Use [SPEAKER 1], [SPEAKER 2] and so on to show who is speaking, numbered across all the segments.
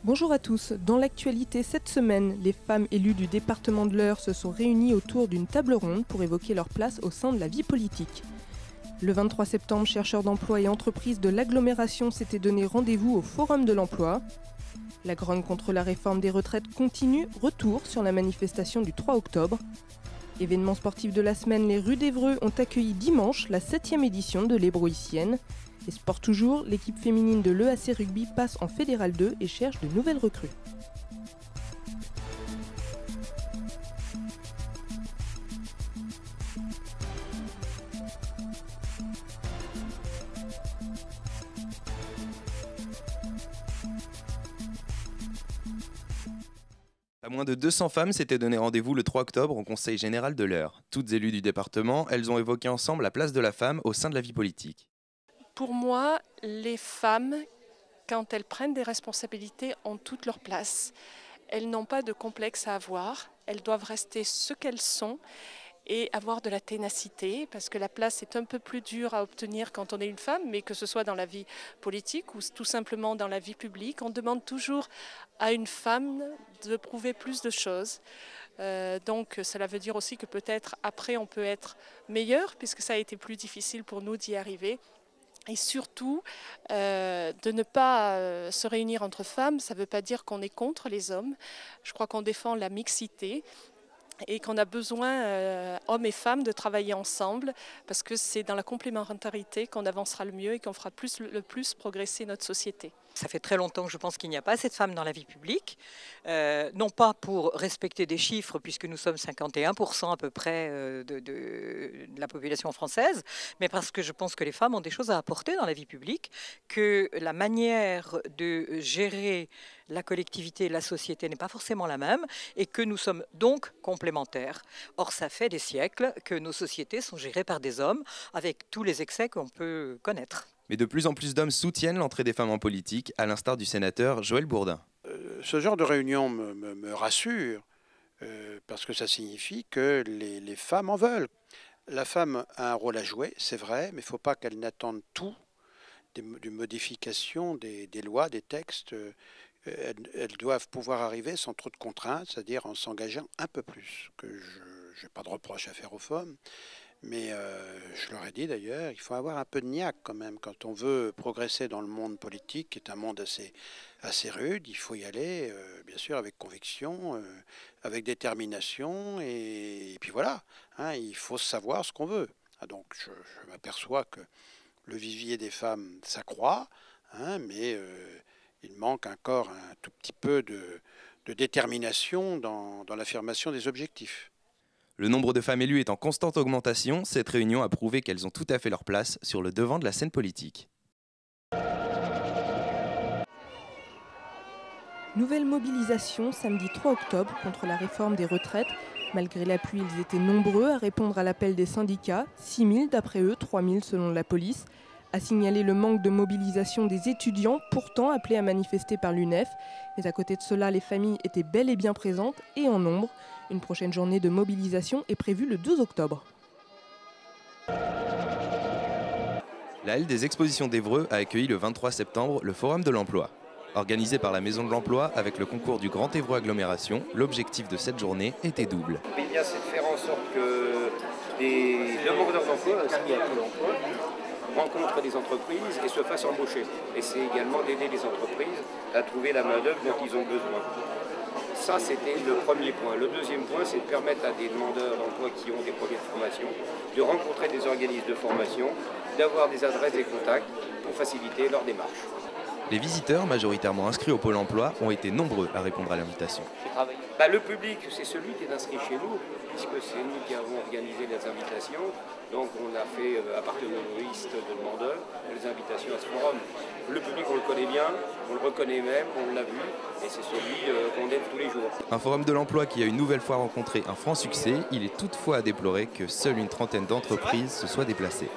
[SPEAKER 1] Bonjour à tous. Dans l'actualité cette semaine, les femmes élues du département de l'Eure se sont réunies autour d'une table ronde pour évoquer leur place au sein de la vie politique. Le 23 septembre, chercheurs d'emploi et entreprises de l'agglomération s'étaient donné rendez-vous au Forum de l'emploi. La grogne contre la réforme des retraites continue, retour sur la manifestation du 3 octobre. Événement sportif de la semaine, les Rues d'Évreux ont accueilli dimanche la 7e édition de l'Hébroïcienne. Et sport toujours, l'équipe féminine de l'EAC Rugby passe en Fédéral 2 et cherche de nouvelles recrues.
[SPEAKER 2] Pas moins de 200 femmes s'étaient donné rendez-vous le 3 octobre au Conseil général de l'Eure. Toutes élues du département, elles ont évoqué ensemble la place de la femme au sein de la vie politique.
[SPEAKER 3] Pour moi, les femmes, quand elles prennent des responsabilités, ont toute leur place. Elles n'ont pas de complexe à avoir, elles doivent rester ce qu'elles sont et avoir de la ténacité, parce que la place est un peu plus dure à obtenir quand on est une femme, mais que ce soit dans la vie politique ou tout simplement dans la vie publique, on demande toujours à une femme de prouver plus de choses. Donc cela veut dire aussi que peut-être après on peut être meilleur, puisque ça a été plus difficile pour nous d'y arriver. Et surtout, de ne pas se réunir entre femmes, ça ne veut pas dire qu'on est contre les hommes. Je crois qu'on défend la mixité et qu'on a besoin, hommes et femmes, de travailler ensemble parce que c'est dans la complémentarité qu'on avancera le mieux et qu'on fera le plus progresser notre société.
[SPEAKER 4] Ça fait très longtemps que je pense qu'il n'y a pas assez de femmes dans la vie publique, non pas pour respecter des chiffres, puisque nous sommes 51% à peu près de la population française, mais parce que je pense que les femmes ont des choses à apporter dans la vie publique, que la manière de gérer la collectivité et la société n'est pas forcément la même, et que nous sommes donc complémentaires. Or, ça fait des siècles que nos sociétés sont gérées par des hommes, avec tous les excès qu'on peut connaître.
[SPEAKER 2] Mais de plus en plus d'hommes soutiennent l'entrée des femmes en politique, à l'instar du sénateur Joël Bourdin.
[SPEAKER 5] Ce genre de réunion me rassure, parce que ça signifie que les femmes en veulent. La femme a un rôle à jouer, c'est vrai, mais il ne faut pas qu'elle n'attende tout des modifications des lois, des textes. Elles doivent pouvoir arriver sans trop de contraintes, c'est-à-dire en s'engageant un peu plus. Que je n'ai pas de reproche à faire aux femmes. Mais je leur ai dit d'ailleurs, il faut avoir un peu de niaque quand même. Quand on veut progresser dans le monde politique, qui est un monde assez rude, il faut y aller, bien sûr, avec conviction, avec détermination. Et puis voilà, hein, il faut savoir ce qu'on veut. Donc je m'aperçois que le vivier des femmes s'accroît, hein, mais il manque encore un tout petit peu de détermination dans l'affirmation des objectifs.
[SPEAKER 2] Le nombre de femmes élues est en constante augmentation. Cette réunion a prouvé qu'elles ont tout à fait leur place sur le devant de la scène politique.
[SPEAKER 1] Nouvelle mobilisation samedi 3 octobre contre la réforme des retraites. Malgré la pluie, ils étaient nombreux à répondre à l'appel des syndicats. 6 000 d'après eux, 3 000 selon la police. A signalé le manque de mobilisation des étudiants, pourtant appelés à manifester par l'UNEF. Mais à côté de cela, les familles étaient bel et bien présentes et en nombre. Une prochaine journée de mobilisation est prévue le 12 octobre.
[SPEAKER 2] La halle des expositions d'Évreux a accueilli le 23 septembre le Forum de l'emploi. Organisé par la Maison de l'Emploi avec le concours du Grand Évreux Agglomération, l'objectif de cette journée était double.
[SPEAKER 6] C'est de faire en sorte que des demandeurs d'emploi inscrits à Pôle emploi rencontrent des entreprises et se fassent embaucher. Et c'est également d'aider les entreprises à trouver la main-d'œuvre dont ils ont besoin. Ça, c'était le premier point. Le deuxième point, c'est de permettre à des demandeurs d'emploi qui ont des projets de formation de rencontrer des organismes de formation, d'avoir des adresses et contacts pour faciliter leur démarche.
[SPEAKER 2] Les visiteurs, majoritairement inscrits au Pôle emploi, ont été nombreux à répondre à l'invitation.
[SPEAKER 6] Le public, c'est celui qui est inscrit chez nous, puisque c'est nous qui avons organisé les invitations. Donc on a fait, à partir de nos listes de demandeurs, les invitations à ce forum. Le public, on le connaît bien, on le reconnaît même, on l'a vu, et c'est celui qu'on aide tous les jours.
[SPEAKER 2] Un forum de l'emploi qui a une nouvelle fois rencontré un franc succès. Il est toutefois à déplorer que seule une trentaine d'entreprises se soient déplacées.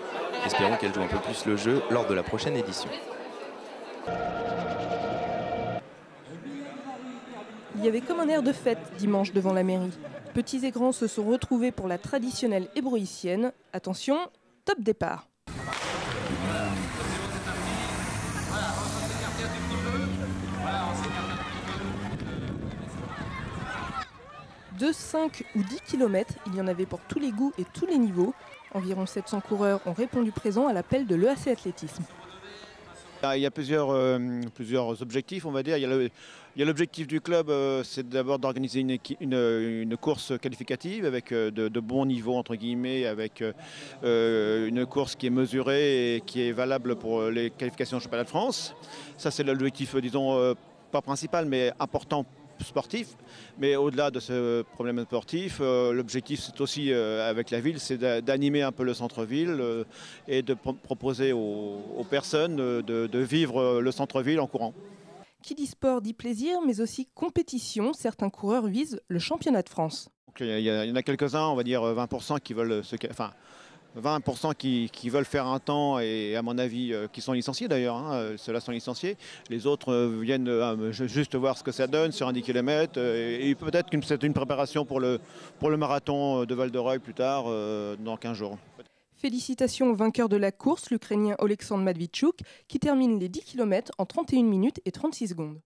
[SPEAKER 2] Espérons qu'elles jouent un peu plus le jeu lors de la prochaine édition.
[SPEAKER 1] Il y avait comme un air de fête dimanche devant la mairie. Petits et grands se sont retrouvés pour la traditionnelle hébroïcienne. Attention, top départ. 2, 5 ou 10 km, il y en avait pour tous les goûts et tous les niveaux. Environ 700 coureurs ont répondu présent à l'appel de l'EAC Athlétisme.
[SPEAKER 7] Il y a plusieurs objectifs, on va dire. Il y a l'objectif du club, c'est d'abord d'organiser une course qualificative avec de bons niveaux, entre guillemets, avec une course qui est mesurée et qui est valable pour les qualifications au championnat de France. Ça, c'est l'objectif, disons, pas principal, mais important sportif. Mais au-delà de ce problème sportif, l'objectif c'est aussi avec la ville, c'est d'animer un peu le centre-ville et de proposer aux personnes de vivre le centre-ville en courant.
[SPEAKER 1] Qui dit sport dit plaisir, mais aussi compétition. Certains coureurs visent le championnat de France.
[SPEAKER 7] Donc, il y en a quelques-uns, on va dire 20% qui veulent 20% qui veulent faire un temps et à mon avis qui sont licenciés d'ailleurs, hein, ceux-là sont licenciés. Les autres viennent juste voir ce que ça donne sur un 10 km et peut-être que c'est une préparation pour le marathon de Val-de-Reuil plus tard dans 15 jours.
[SPEAKER 1] Félicitations au vainqueur de la course, l'Ukrainien Oleksandr Matvichuk, qui termine les 10 km en 31 minutes et 36 secondes.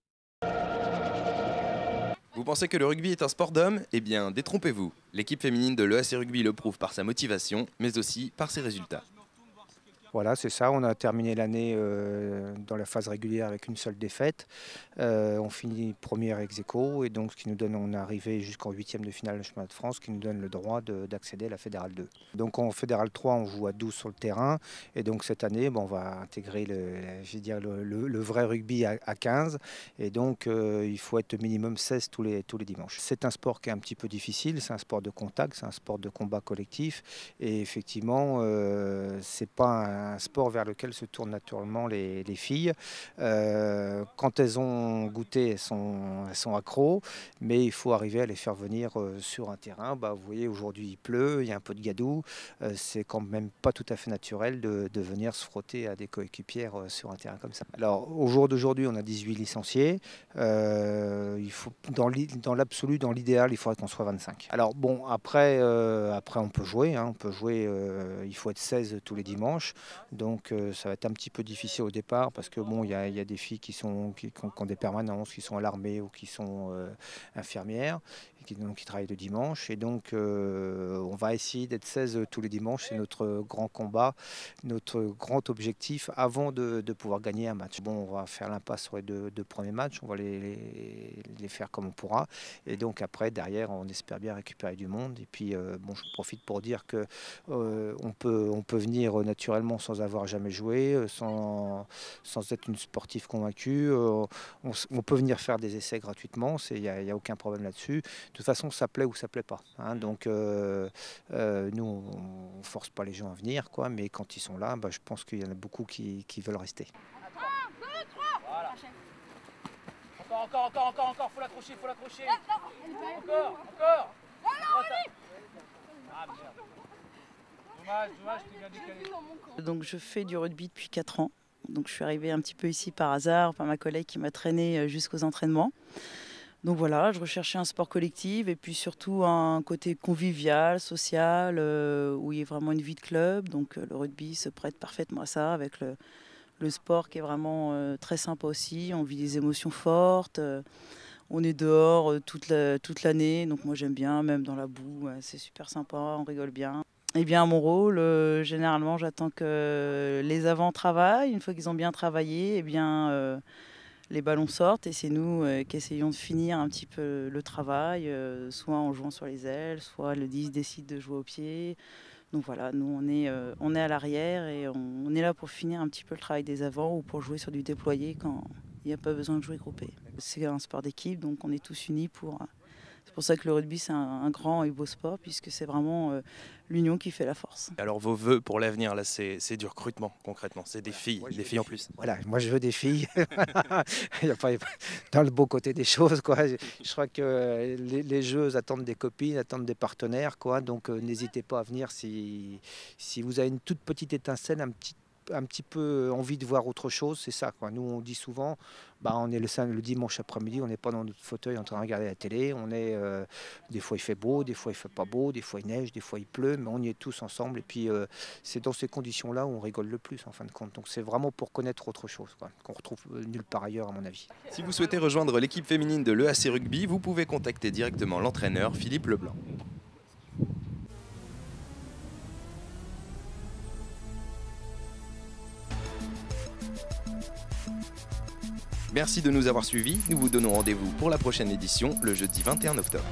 [SPEAKER 2] Vous pensez que le rugby est un sport d'hommes? Eh bien, détrompez-vous. L'équipe féminine de l'EAC Rugby le prouve par sa motivation, mais aussi par ses résultats.
[SPEAKER 8] Voilà, c'est ça. On a terminé l'année dans la phase régulière avec une seule défaite. On finit première ex aequo et donc ce qui nous donne, on est arrivé jusqu'en 8e de finale du championnat de France, qui nous donne le droit d'accéder à la Fédérale 2. Donc en Fédérale 3, on joue à 12 sur le terrain et donc cette année, on va intégrer le vrai rugby à 15 et donc il faut être minimum 16 tous les dimanches. C'est un sport qui est un petit peu difficile, c'est un sport de contact, c'est un sport de combat collectif et effectivement, c'est pas un sport vers lequel se tournent naturellement les filles. Quand elles ont goûté, elles sont accros, mais il faut arriver à les faire venir sur un terrain. Vous voyez, aujourd'hui il pleut, il y a un peu de gadou, c'est quand même pas tout à fait naturel de venir se frotter à des coéquipières sur un terrain comme ça. Alors au jour d'aujourd'hui, on a 18 licenciés. Il faut, dans l'absolu, dans l'idéal, il faudrait qu'on soit 25. Alors bon, après on peut jouer, il faut être 16 tous les dimanches. Donc ça va être un petit peu difficile au départ parce que bon, il y a des filles qui ont des permanences, qui sont à l'armée ou qui sont infirmières, qui travaillent le dimanche. Et donc on va essayer d'être 16 tous les dimanches. C'est notre grand combat, notre grand objectif avant de pouvoir gagner un match. Bon, on va faire l'impasse sur les deux premiers matchs, on va les faire comme on pourra. Et donc après, derrière, on espère bien récupérer du monde. Et puis bon, je profite pour dire que on peut venir naturellement sans avoir jamais joué, sans être une sportive convaincue. On peut venir faire des essais gratuitement, il n'y a aucun problème là-dessus. De toute façon, ça plaît ou ça plaît pas. Hein. Donc nous, on force pas les gens à venir, quoi, mais quand ils sont là, je pense qu'il y en a beaucoup qui veulent rester.
[SPEAKER 9] 1, 2, 3 voilà. Encore, faut l'accrocher. Encore. Ah, dommage, t'es bien décalé.
[SPEAKER 10] Donc je fais du rugby depuis 4 ans. Donc je suis arrivée un petit peu ici par hasard, par ma collègue qui m'a traînée jusqu'aux entraînements. Donc voilà, je recherchais un sport collectif et puis surtout un côté convivial, social, où il y a vraiment une vie de club. Donc le rugby se prête parfaitement à ça, avec le sport qui est vraiment très sympa aussi. On vit des émotions fortes, on est dehors toute l'année. Donc moi j'aime bien, même dans la boue, c'est super sympa, on rigole bien. Eh bien, mon rôle, généralement, j'attends que les avants travaillent. Une fois qu'ils ont bien travaillé, eh bien, les ballons sortent et c'est nous qui essayons de finir un petit peu le travail, soit en jouant sur les ailes, soit le 10 décide de jouer au pied. Donc voilà, nous, on est à l'arrière et on est là pour finir un petit peu le travail des avants ou pour jouer sur du déployé quand il n'y a pas besoin de jouer groupé. C'est un sport d'équipe, donc on est tous unis pour... C'est pour ça que le rugby, c'est un grand et beau sport, puisque c'est vraiment l'union qui fait la force.
[SPEAKER 2] Alors vos vœux pour l'avenir, là, c'est du recrutement, concrètement. C'est des filles, des filles en plus.
[SPEAKER 8] Voilà, moi je veux des filles. Il y a pas, dans le beau côté des choses, quoi. Je crois que les jeux attendent des copines, attendent des partenaires, quoi. Donc n'hésitez pas à venir si vous avez une toute petite étincelle, un petit petit peu envie de voir autre chose, c'est ça, quoi. Nous, on dit souvent, on est le dimanche après-midi, on n'est pas dans notre fauteuil en train de regarder la télé. On est, des fois il fait beau, des fois il fait pas beau, des fois il neige, des fois il pleut, mais on y est tous ensemble. Et puis c'est dans ces conditions-là où on rigole le plus en fin de compte. Donc c'est vraiment pour connaître autre chose, quoi, qu'on retrouve nulle part ailleurs à mon avis.
[SPEAKER 2] Si vous souhaitez rejoindre l'équipe féminine de l'EAC Rugby, vous pouvez contacter directement l'entraîneur Philippe Leblanc. Merci de nous avoir suivis. Nous vous donnons rendez-vous pour la prochaine édition le jeudi 21 octobre.